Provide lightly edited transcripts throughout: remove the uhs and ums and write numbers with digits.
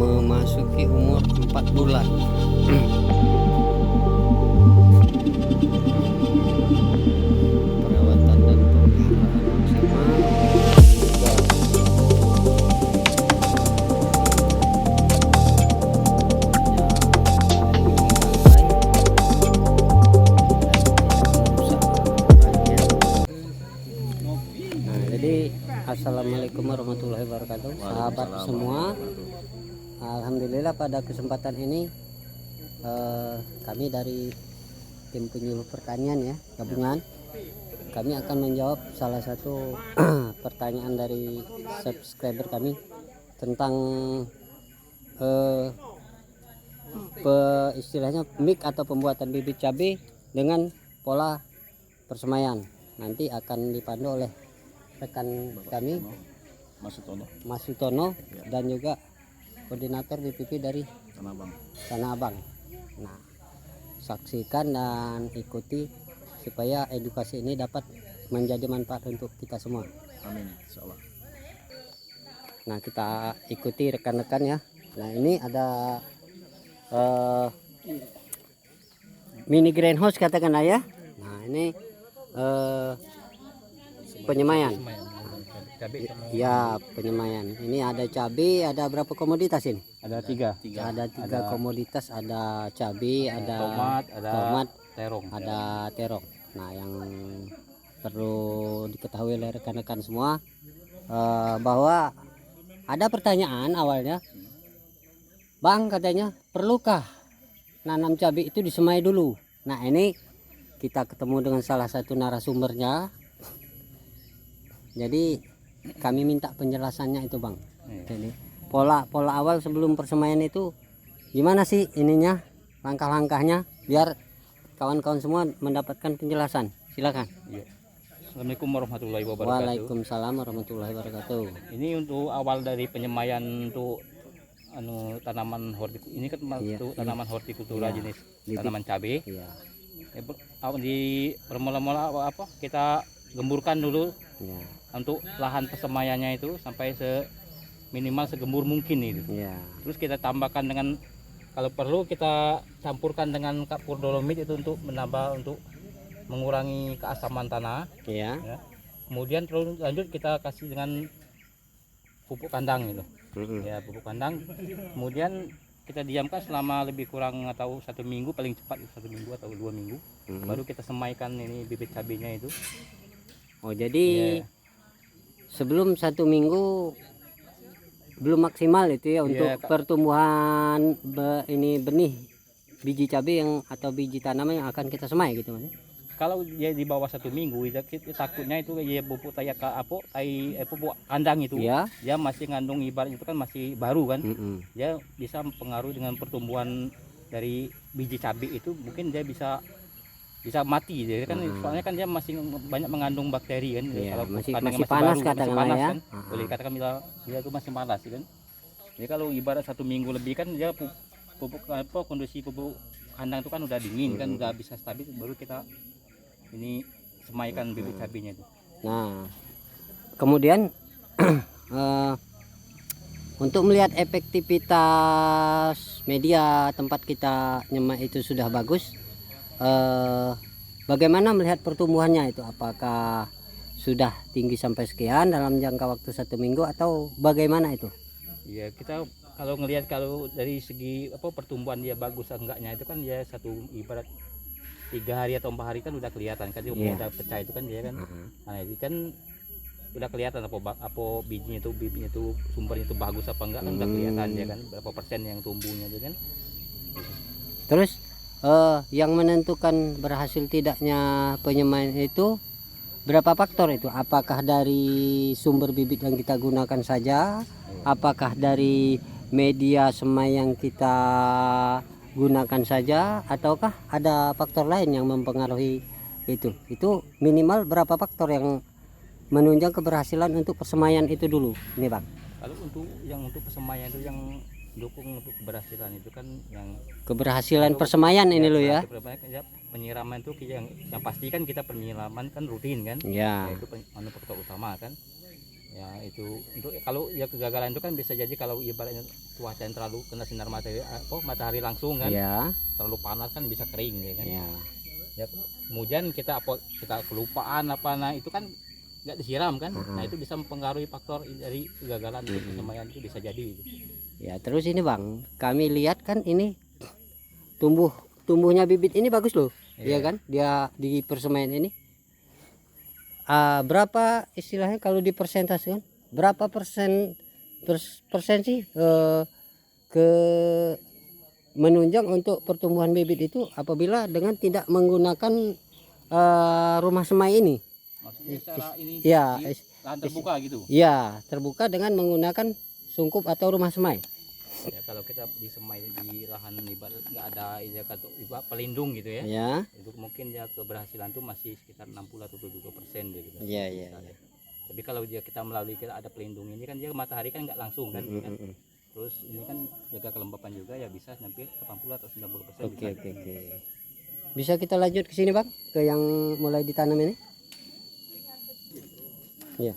memasuki umur 4 bulan. Perawatan dan pemeliharaan maksimal juga jadi assalamualaikum warahmatullahi wabarakatuh, sahabat semua. Alhamdulillah pada kesempatan ini kami dari tim penyuluh pertanian ya gabungan, kami akan menjawab salah satu pertanyaan dari subscriber kami tentang istilahnya mix atau pembuatan bibit cabai dengan pola persemaian. Nanti akan dipandu oleh rekan kami Mas Sutono dan juga koordinator BPP dari Tanah Abang. Nah, saksikan dan ikuti supaya edukasi ini dapat menjadi manfaat untuk kita semua. Amin, insyaallah. Nah, kita ikuti rekan-rekan ya. Nah, ini ada mini greenhouse katakanlah ya. Nah, ini penyemaian. Ya, penyemaian. Ini ada cabai, ada berapa komoditas ini? Ada tiga. Ada tiga komoditas, ada cabai, ada tomat, ada terong. Nah, yang perlu diketahui oleh rekan-rekan semua bahwa ada pertanyaan awalnya, Bang, katanya perlukah nanam cabai itu disemai dulu? Nah, ini kita ketemu dengan salah satu narasumbernya. Jadi kami minta penjelasannya itu, Bang. Jadi pola awal sebelum persemaian itu gimana sih ininya, langkah-langkahnya, biar kawan-kawan semua mendapatkan penjelasan. Silakan. Iya. Assalamualaikum warahmatullahi wabarakatuh. Waalaikumsalam warahmatullahi wabarakatuh. Ini untuk awal dari penyemaian untuk tanaman hortikultura. Ini kan untuk tanaman hortikultura jenis tanaman cabai. Iya. Di permula-mula apa kita gemburkan dulu. Ya. Untuk lahan persemaiannya itu sampai minimal segembur mungkin itu. Ya. Terus kita tambahkan dengan, kalau perlu kita campurkan dengan kapur dolomit itu untuk mengurangi keasaman tanah. Ya. Ya. Kemudian terus lanjut kita kasih dengan pupuk kandang itu. Ya, pupuk kandang. Kemudian kita diamkan selama lebih kurang atau 1 minggu, paling cepat 1 minggu atau 2 minggu. Baru kita semaikan ini bibit cabainya itu. Oh, jadi sebelum 1 minggu belum maksimal itu ya untuk pertumbuhan ini benih biji cabai yang atau biji tanaman yang akan kita semai gitu Mas. Kalau dia di bawah 1 minggu kita takutnya itu ya pupuk pupuk kandang itu dia masih ngandung, ibarat itu kan masih baru kan. Dia bisa mempengaruhi dengan pertumbuhan dari biji cabai itu, mungkin dia bisa mati, jadi kan soalnya kan dia masih banyak mengandung bakteri kan. Kalau masih panas baru, katakanlah ya, kan, boleh katakan dia itu masih panas kan. Jadi kalau ibarat 1 minggu lebih kan dia pupuk kondisi pupuk kandang itu kan udah dingin kan, udah bisa stabil, baru kita ini semaikan bibit cabainya itu. Nah, kemudian untuk melihat efektivitas media tempat kita nyemai itu sudah bagus, bagaimana melihat pertumbuhannya itu? Apakah sudah tinggi sampai sekian dalam jangka waktu 1 minggu atau bagaimana itu? Ya, kita kalau ngelihat kalau dari segi pertumbuhan dia bagus enggaknya itu kan dia ibarat 3 hari atau 4 hari kan udah kelihatan kan, dia udah pecah itu kan dia kan. Nah, itu kan udah kelihatan apa bijinya itu sumbernya itu bagus apa enggak kan, udah kelihatan dia kan berapa persen yang tumbuhnya itu kan. Terus yang menentukan berhasil tidaknya penyemaian itu berapa faktor itu? Apakah dari sumber bibit yang kita gunakan saja? Apakah dari media semai yang kita gunakan saja? Ataukah ada faktor lain yang mempengaruhi itu? Itu minimal berapa faktor yang menunjang keberhasilan untuk persemaian itu dulu? Ini Bang. Kalau untuk persemaian itu yang dukung untuk keberhasilan itu kan yang keberhasilan persemaian ini loh ya. Penyiraman itu yang pasti kan kita penyiraman kan rutin kan. Ya. Itu faktor utama kan. Ya itu untuk kalau ya kegagalan itu kan bisa jadi kalau ibaratnya cuaca yang terlalu kena sinar matahari langsung kan, Ya. terlalu panas kan bisa kering ya kan. Ya. Ya kemudian kita kelupaan nah itu kan nggak disiram kan. Nah itu bisa mempengaruhi faktor dari kegagalan untuk persemaian itu bisa jadi gitu. Ya terus ini Bang, kami lihat kan ini tumbuhnya bibit ini bagus loh. Iya kan, dia di persemaian ini berapa istilahnya kalau di persentase kan, berapa persen sih ke menunjang untuk pertumbuhan bibit itu apabila dengan tidak menggunakan rumah semai ini. Maksudnya secara ini Ya, lahan terbuka gitu. Ya, terbuka dengan menggunakan sungkup atau rumah semai. Ya kalau kita di semai di lahan nggak ada pelindung gitu ya. Ya. Itu mungkin ya keberhasilan tuh masih sekitar 60 atau 70% gitu. Iya, iya. Tapi kalau kita melalui kita ada pelindung ini kan dia matahari kan nggak langsung kan. Terus ini kan jaga kelembapan juga ya bisa sampai 80 atau 90%. Oke. Bisa kita lanjut ke sini Bang, ke yang mulai ditanam ini? Ya.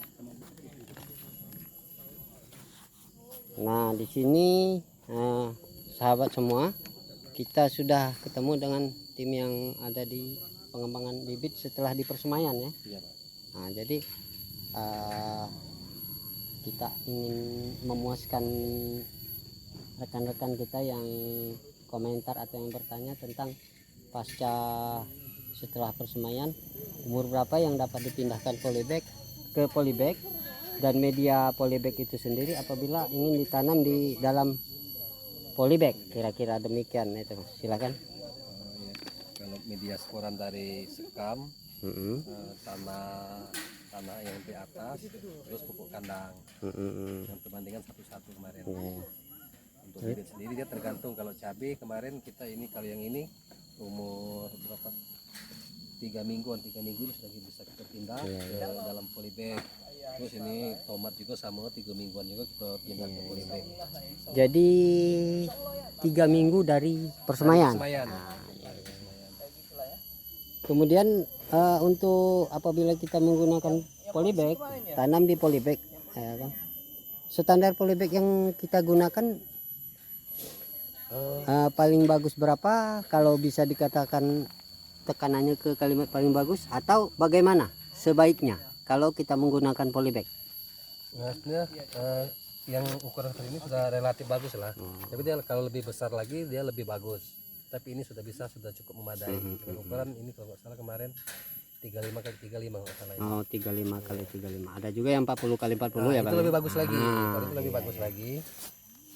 Nah, di sini sahabat semua, kita sudah ketemu dengan tim yang ada di pengembangan bibit setelah di persemaian ya. Iya, Pak. Nah, jadi kita ingin memuaskan rekan-rekan kita yang komentar atau yang bertanya tentang pasca setelah persemaian, umur berapa yang dapat dipindahkan polybag ke polybag dan media polybag itu sendiri apabila ingin ditanam di dalam polybag, kira-kira demikian itu Mas. Silakan. Ya. Kalau media sporan dari sekam, tanah yang di atas, terus pupuk kandang, yang perbandingan 1:1 kemarin. Untuk bibit sendiri dia tergantung. Kalau cabai kemarin kita ini, kalau yang ini umur berapa? 3 minggu sudah bisa kita pindah ke dalam polybag. Terus ini tomat juga sama 3 mingguan juga kita pindah ke polybag. Jadi 3 minggu dari persemaian. Kemudian untuk apabila kita menggunakan polybag, tanam di polybag, ya kan? Standar polybag yang kita gunakan paling bagus berapa? Kalau bisa dikatakan tekanannya ke kalimat paling bagus atau bagaimana sebaiknya kalau kita menggunakan polybag? Nah, sebenarnya yang ukuran seperti ini sudah relatif bagus lah. Tapi dia kalau lebih besar lagi dia lebih bagus. Tapi ini sudah cukup memadai. Dengan ukuran ini kalau nggak salah kemarin 35x35 nggak salah. Oh, 35x35. Ada juga yang 40x40 ya Bang. Itu lebih bagus lagi. Kalau itu lebih bagus lagi.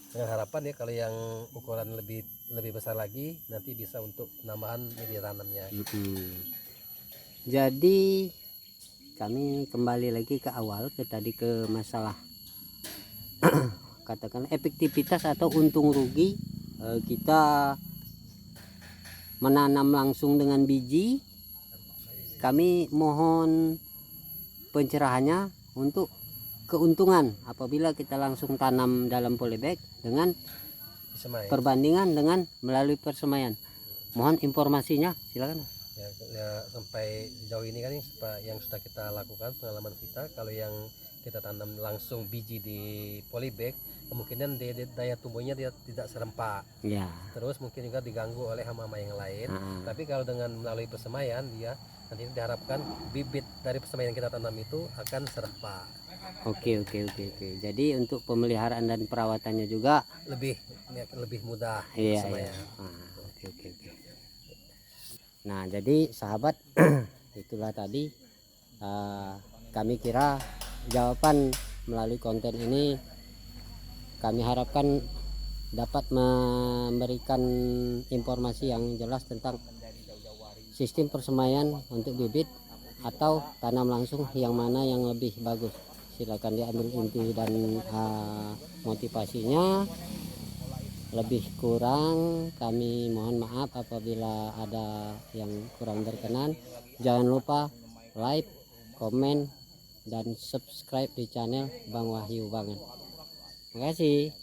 Dengan harapan ya kalau yang ukuran lebih besar lagi nanti bisa untuk penambahan media tanamnya. Jadi kami kembali lagi ke awal, ke masalah katakan efektivitas atau untung rugi kita menanam langsung dengan biji. Kami mohon pencerahannya untuk keuntungan apabila kita langsung tanam dalam polybag dengan perbandingan dengan melalui persemaian. Mohon informasinya, silakan. Ya, sampai sejauh ini kan yang sudah kita lakukan pengalaman kita, kalau yang kita tanam langsung biji di polybag kemungkinan daya tumbuhnya dia tidak serempak. Ya. Terus mungkin juga diganggu oleh hama-hama yang lain. Tapi kalau dengan melalui persemaian dia nanti diharapkan bibit dari persemaian yang kita tanam itu akan serempak. Oke. Jadi untuk pemeliharaan dan perawatannya juga lebih mudah. Iya. Oke. Nah, jadi sahabat itulah tadi kami kira jawaban melalui konten ini kami harapkan dapat memberikan informasi yang jelas tentang sistem persemaian untuk bibit atau tanam langsung yang mana yang lebih bagus. Silakan diambil inti dan motivasinya. Lebih kurang kami mohon maaf apabila ada yang kurang berkenan. Jangan lupa like, komen, dan subscribe di channel Bang Wahyu Banget. Terima kasih.